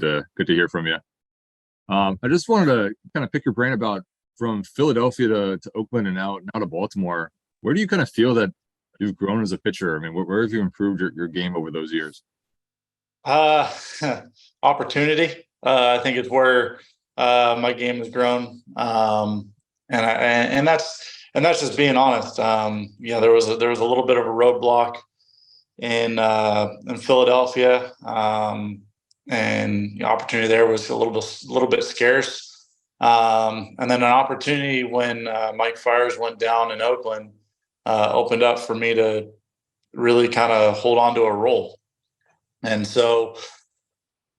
Good to hear from you. I just wanted to kind of pick your brain about from Philadelphia to Oakland and now to Baltimore. Where do you kind of feel that you've grown as a pitcher? I mean, where have you improved your game over those years? Uh, Opportunity. I think it's where my game has grown, and that's just being honest. There was a little bit of a roadblock in Philadelphia, and the opportunity there was a little bit scarce. And then an opportunity when Mike Fiers went down in Oakland opened up for me to really kind of hold on to a role. And so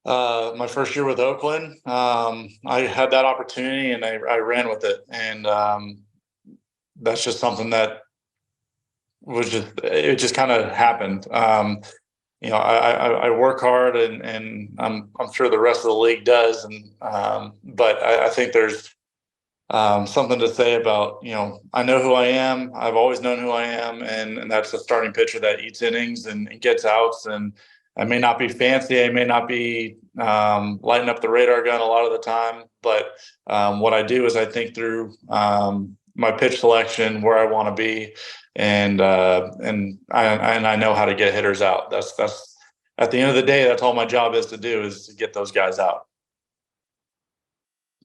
my first year with Oakland, I had that opportunity and I ran with it. And that's just something that it just kind of happened. I work hard and I'm sure the rest of the league does. But I think there's something to say about, I know who I am. I've always known who I am. And that's a starting pitcher that eats innings and gets outs. And I may not be fancy. I may not be lighting up the radar gun a lot of the time. But what I do is I think through my pitch selection, where I want to be. And I know how to get hitters out. That's at the end of the day, that's all my job is to get those guys out.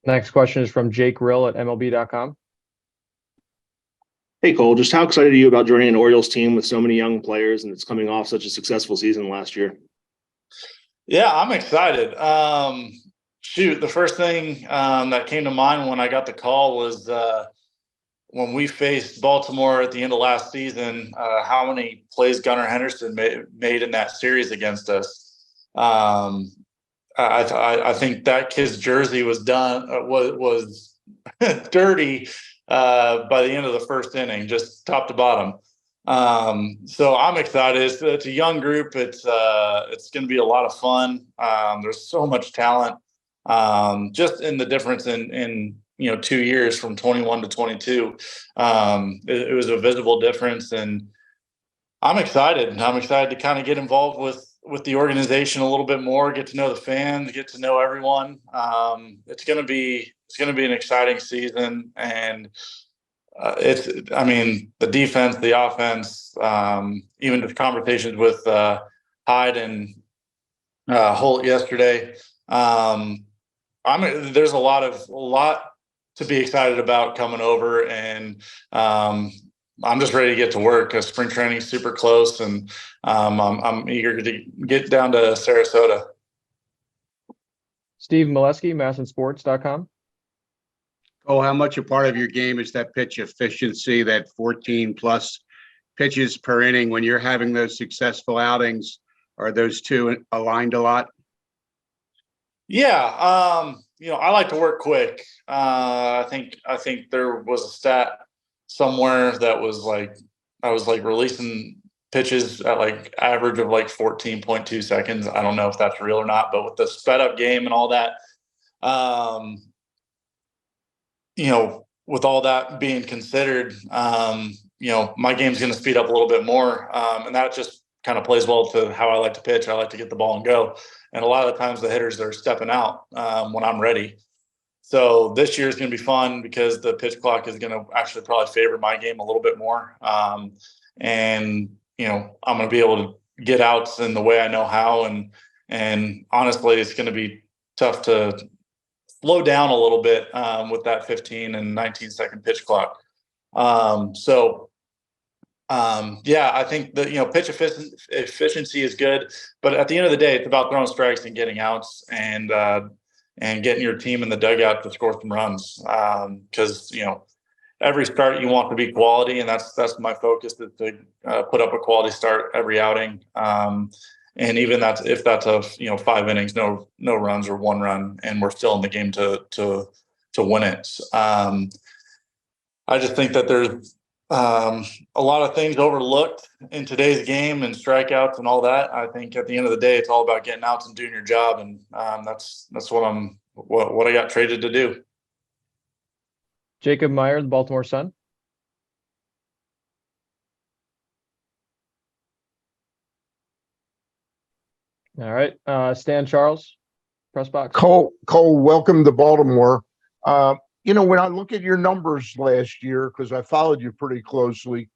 Next question is from Jake Rill at MLB.com. Hey, Cole, just how excited are you about joining an Orioles team with so many young players and it's coming off such a successful season last year? Yeah, I'm excited. The first thing that came to mind when I got the call was when we faced Baltimore at the end of last season, how many plays Gunnar Henderson made in that series against us. I think that kid's jersey was dirty by the end of the first inning, just top to bottom. So I'm excited. It's a young group. It's going to be a lot of fun. There's so much talent. Just in the difference in 2 years from 21 to 22, it was a visible difference, and I'm excited. I'm excited to kind of get involved with the organization a little bit more, get to know the fans, get to know everyone. It's going to be an exciting season, and the defense, the offense, even the conversations with Hyde and Holt yesterday. There's a lot to be excited about coming over, and I'm just ready to get to work because spring training is super close, and I'm eager to get down to Sarasota. Steve Molesky, MASNsports.com. Oh, how much a part of your game is that pitch efficiency, that 14 plus pitches per inning when you're having those successful outings? Are those two aligned a lot? Yeah. I like to work quick. I think there was a stat somewhere that was like, I was like releasing pitches at like average of like 14.2 seconds. I don't know if that's real or not, but with the sped up game and all that, with all that being considered, my game's going to speed up a little bit more. And that just kind of plays well to how I like to pitch. I like to get the ball and go. And a lot of the times the hitters are stepping out when I'm ready. So this year is going to be fun because the pitch clock is going to actually probably favor my game a little bit more. And I'm going to be able to get outs in the way I know how. And honestly, it's going to be tough to slow down a little bit with that 15 and 19 second pitch clock. I think that, pitch efficiency is good, but at the end of the day, it's about throwing strikes and getting outs and getting your team in the dugout to score some runs. Cause every start you want to be quality, and that's my focus, is to put up a quality start every outing. And even if that's 5 innings, no runs or 1 run, and we're still in the game to win it. I just think that there's a lot of things overlooked in today's game and strikeouts and all that. I think at the end of the day, it's all about getting outs and doing your job. And that's what I got traded to do. Jacob Meyer, the Baltimore Sun. All right. Stan Charles, press box. Cole, welcome to Baltimore. When I look at your numbers last year, because I followed you pretty closely,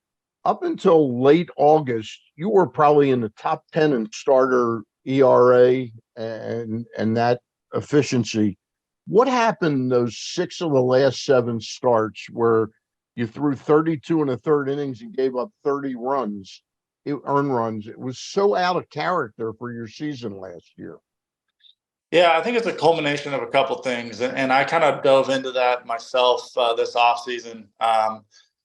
up until late August, you were probably in the top 10 in starter ERA and that efficiency. What happened those 6 of the last 7 starts where you threw 32 in the third innings and gave up 30 runs, earned runs? It was so out of character for your season last year. Yeah, I think it's a culmination of a couple things, and I kind of dove into that myself this offseason.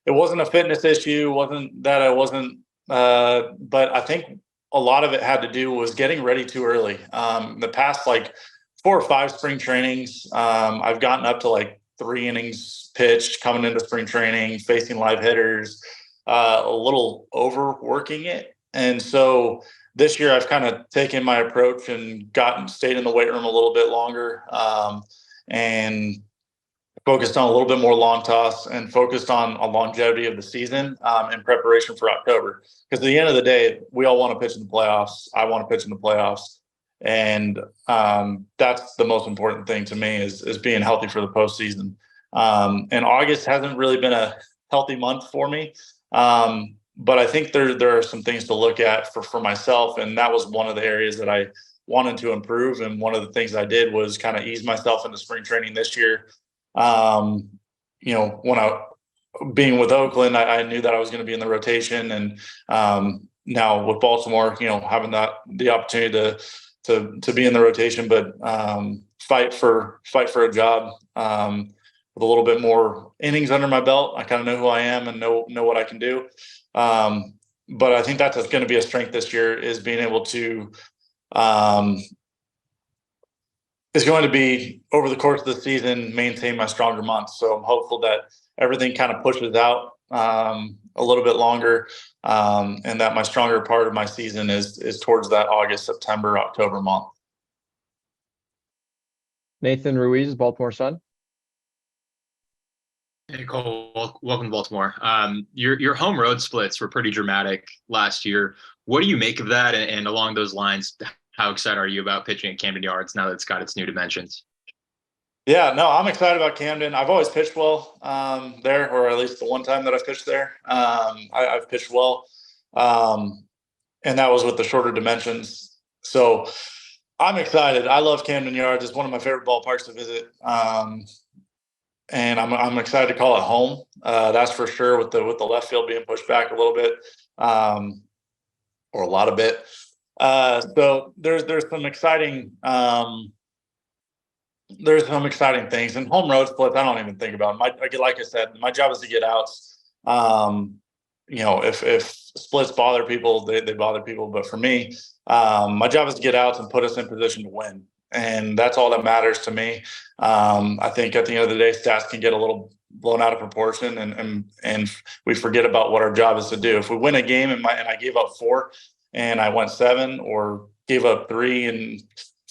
It wasn't a fitness issue, wasn't that I wasn't, but I think a lot of it had to do was getting ready too early. The past like 4 or 5 spring trainings, I've gotten up to like 3 innings pitched coming into spring training, facing live hitters, a little overworking it, and so this year I've kind of taken my approach and stayed in the weight room a little bit longer, and focused on a little bit more long toss and focused on a longevity of the season in preparation for October. Because at the end of the day, we all want to pitch in the playoffs. I want to pitch in the playoffs. And that's the most important thing to me is being healthy for the postseason. And August hasn't really been a healthy month for me. But I think there are some things to look at for myself. And that was one of the areas that I wanted to improve. And one of the things I did was kind of ease myself into spring training this year. When being with Oakland, I knew that I was going to be in the rotation. And now with Baltimore, having the opportunity to be in the rotation, but fight for a job with a little bit more innings under my belt. I kind of know who I am and know what I can do. But I think that's going to be a strength this year is being able to, is going to be over the course of the season, maintain my stronger months. So I'm hopeful that everything kind of pushes out a little bit longer, and that my stronger part of my season is towards that August, September, October month. Nathan Ruiz, Baltimore Sun. Hey Cole, welcome to Baltimore. Your home road splits were pretty dramatic last year. What do you make of that? And along those lines, how excited are you about pitching at Camden Yards now that it's got its new dimensions? Yeah, no, I'm excited about Camden. I've always pitched well there, or at least the one time that I've pitched there. I've pitched well, and that was with the shorter dimensions. So I'm excited. I love Camden Yards. It's one of my favorite ballparks to visit. And I'm excited to call it home. That's for sure. With the left field being pushed back a little bit, or a lot of bit. So there's some exciting things, and home road splits I don't even think about. Like I said, my job is to get outs. If splits bother people, they bother people. But for me, my job is to get outs and put us in position to win. And that's all that matters to me. I think at the end of the day, stats can get a little blown out of proportion, and we forget about what our job is to do. If we win a game and I gave up 4 and I went 7, or gave up 3 and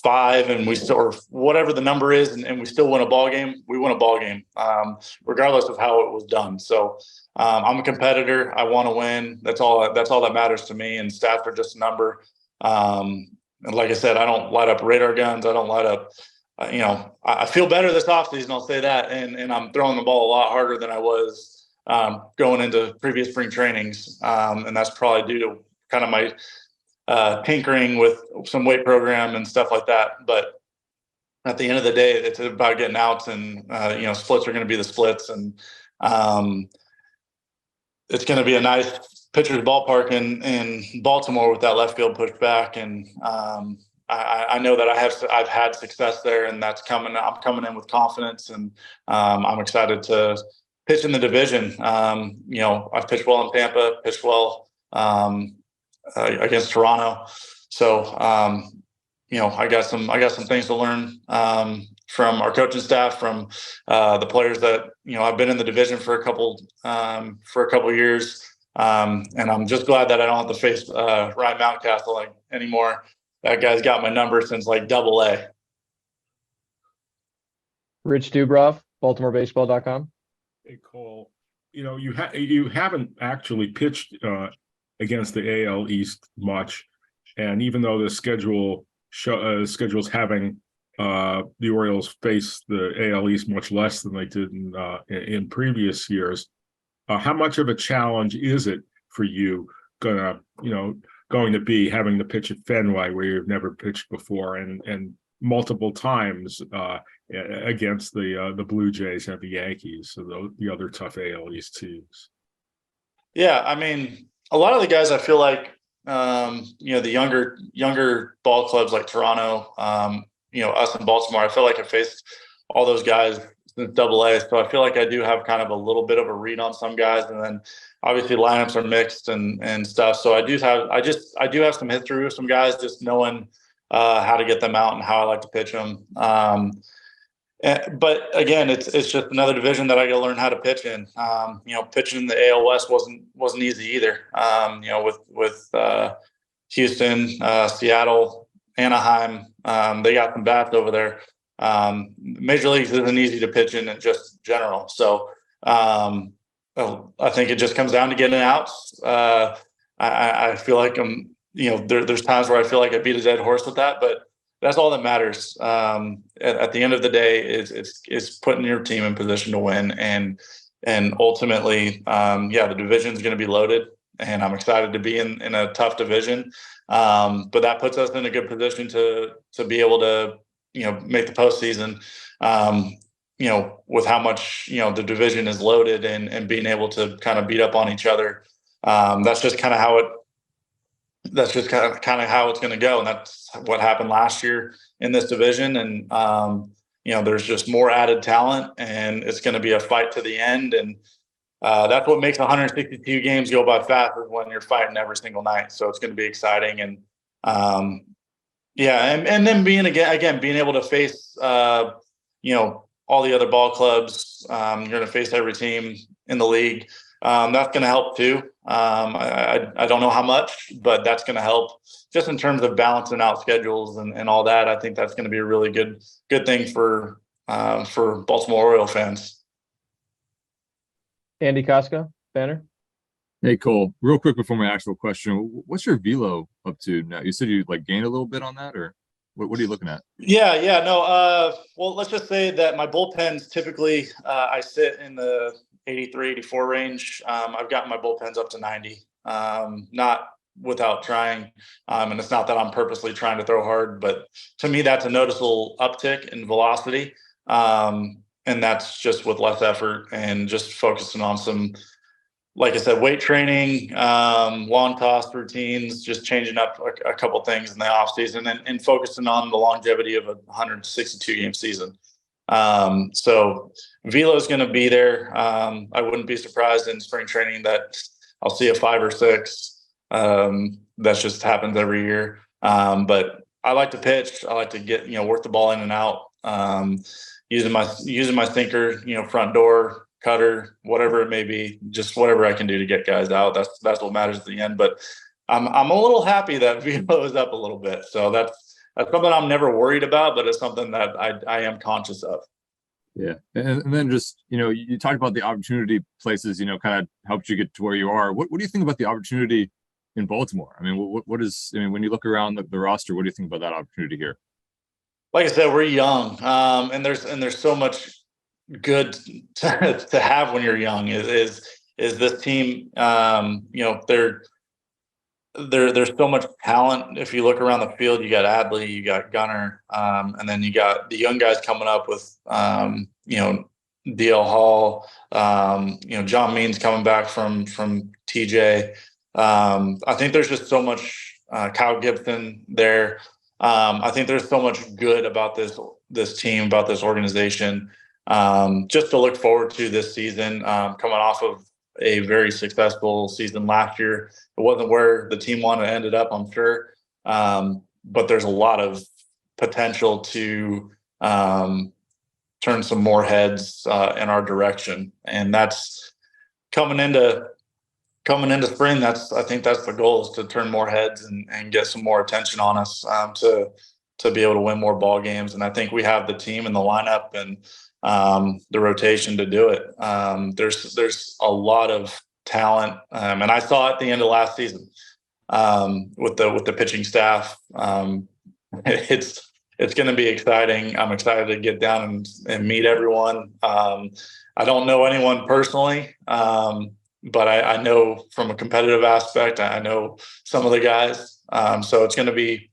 5, and we still, or whatever the number is, and we still win a ball game, we win a ball game, regardless of how it was done. So I'm a competitor. I want to win. That's all that matters to me. And stats are just a number. And like I said, I don't light up radar guns. I don't light up, I feel better this offseason, I'll say that. And I'm throwing the ball a lot harder than I was going into previous spring trainings. And that's probably due to kind of my tinkering with some weight program and stuff like that. But at the end of the day, it's about getting outs, and, splits are going to be the splits. And it's going to be a nice pitcher's ballpark in Baltimore with that left field pushed back. And I know that I've had success there, and that's coming. I'm coming in with confidence, and I'm excited to pitch in the division. I've pitched well in Tampa, pitched well against Toronto. So I got some things to learn from our coaching staff, from the players that I've been in the division for a couple years. And I'm just glad that I don't have to face Ryan Mountcastle anymore. That guy's got my number since AA. Rich Dubrov, BaltimoreBaseball.com. Hey Cole, you haven't actually pitched against the AL East much, and even though the schedule's having the Orioles face the AL East much less than they did in previous years. How much of a challenge is it for you going to be having to pitch at Fenway where you've never pitched before and multiple times against the Blue Jays and the Yankees, so the other tough AL East teams? Yeah, I mean, a lot of the guys I feel like, the younger ball clubs like Toronto, us in Baltimore, I feel like I faced all those guys since AA. So I feel like I do have kind of a little bit of a read on some guys, and then obviously lineups are mixed and stuff. So I do have some history with some guys, just knowing how to get them out and how I like to pitch them. But again, it's just another division that I got to learn how to pitch in. Pitching in the AL West wasn't easy either. With Houston, Seattle, Anaheim, they got some bats over there. Major leagues isn't easy to pitch in just general. So I think it just comes down to getting outs. I feel like there's times where I feel like I beat a dead horse with that, but that's all that matters. At the end of the day, is putting your team in position to win, and ultimately, the division is going to be loaded, and I'm excited to be in a tough division. But that puts us in a good position to be able to make the postseason. With how much the division is loaded and being able to kind of beat up on each other. That's just kind of how it's going to go. And that's what happened last year in this division. And, there's just more added talent, and it's going to be a fight to the end. And that's what makes 162 games go by fast, is when you're fighting every single night. So it's going to be exciting. And, and then being able to face, all the other ball clubs, you're going to face every team in the league. That's going to help too. I don't know how much, but that's going to help just in terms of balancing out schedules and all that. I think that's going to be a really good thing for Baltimore Oriole fans. Andy Casca, Banner. Hey, Cole, real quick before my actual question, what's your velo up to now? You said you gained a little bit on that, or what are you looking at? Well, let's just say that my bullpens typically, I sit in the 83, 84 range. I've gotten my bullpens up to 90, not without trying. And it's not that I'm purposely trying to throw hard, but to me, that's a noticeable uptick in velocity. And that's just with less effort and just focusing on some, like I said, weight training, long toss routines, just changing up a couple things in the off season and focusing on the longevity of a 162 game season. So velo is going to be there. I wouldn't be surprised in spring training that I'll see a 5 or 6. That just happens every year. But I like to pitch. I like to get, work the ball in and out, using my sinker, front door, cutter, whatever it may be, just whatever I can do to get guys out. That's what matters at the end. But I'm a little happy that velo is up a little bit. So that's something I'm never worried about, but it's something that I am conscious of. Yeah. And then just, you talked about the opportunity places, kind of helped you get to where you are. What do you think about the opportunity in Baltimore? I mean, when you look around the roster, what do you think about that opportunity here? Like I said, we're young. And there's so much good to have when you're young is this team. There's so much talent. If you look around the field, you got Adley, you got Gunner, and then you got the young guys coming up with, DL Hall, John Means coming back from TJ. I think there's just so much, Kyle Gibson there. I think there's so much good about this team, about this organization, just to look forward to this season, coming off of a very successful season last year. It wasn't where the team wanted to end it up, I'm sure. But there's a lot of potential to turn some more heads in our direction. And that's coming into spring. I think that's the goal, is to turn more heads and get some more attention on us, to be able to win more ball games. And I think we have the team and the lineup and the rotation to do it. There's a lot of talent, and I saw it at the end of last season with the pitching staff. It's it's going to be exciting. I'm excited to get down and meet everyone. I don't know anyone personally, but I know from a competitive aspect, I know some of the guys. So it's going to be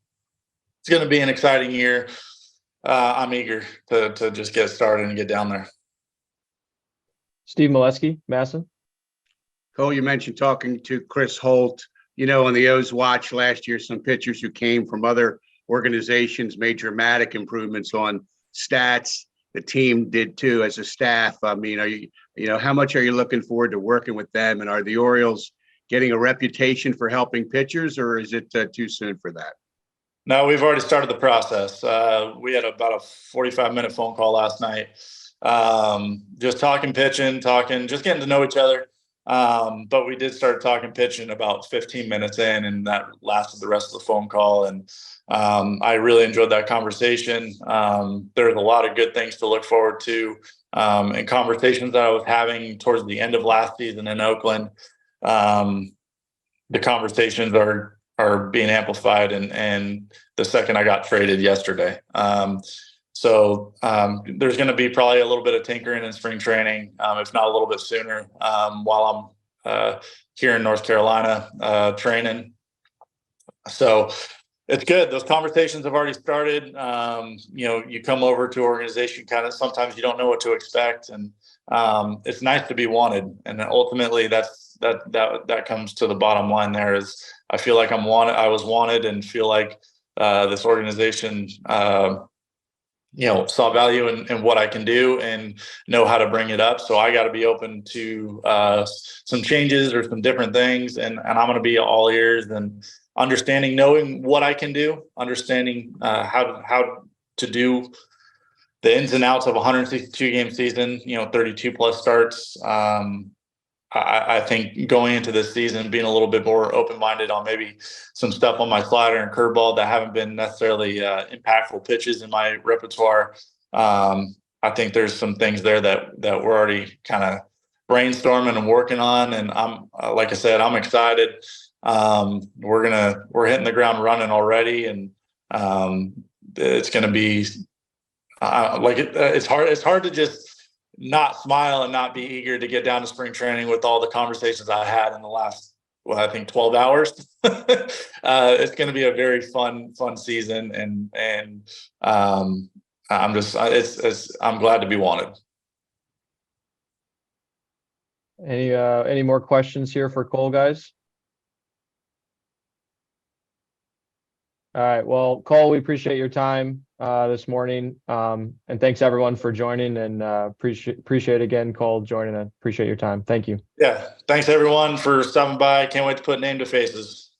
an exciting year. I'm eager to just get started and get down there. Steve Molesky, Masson. Cole, you mentioned talking to Chris Holt. On the O's watch last year, some pitchers who came from other organizations made dramatic improvements on stats. The team did too as a staff. I mean, how much are you looking forward to working with them? And are the Orioles getting a reputation for helping pitchers, or is it too soon for that? No, we've already started the process. We had about a 45-minute phone call last night. Just talking pitching, just getting to know each other. But we did start talking pitching about 15 minutes in, and that lasted the rest of the phone call. And I really enjoyed that conversation. There's a lot of good things to look forward to. And conversations that I was having towards the end of last season in Oakland, the conversations are being amplified, and the second I got traded yesterday. So there's going to be probably a little bit of tinkering in spring training, if not a little bit sooner, while I'm here in North Carolina training. So it's good. Those conversations have already started. You come over to an organization, kind of sometimes you don't know what to expect, and it's nice to be wanted. And ultimately, that comes to the bottom line. There is, I feel like I'm wanted. I was wanted, and feel like this organization saw value in what I can do and know how to bring it up. So I got to be open to some changes or some different things. And I'm going to be all ears and understanding, knowing what I can do, understanding how to do the ins and outs of a 162 game season, 32 plus starts. I think going into this season, being a little bit more open-minded on maybe some stuff on my slider and curveball that haven't been necessarily impactful pitches in my repertoire. I think there's some things there that we're already kind of brainstorming and working on. And I'm, like I said, I'm excited. We're hitting the ground running already, and it's going to be it's hard to just not smile and not be eager to get down to spring training with all the conversations I had in the last, I think 12 hours. It's going to be a very fun season. And I'm glad to be wanted. Any more questions here for Cole, guys? All right. Well, Cole, we appreciate your time this morning. And thanks everyone for joining, and appreciate again, Cole, joining. Appreciate your time. Thank you. Yeah. Thanks everyone for stopping by. Can't wait to put name to faces.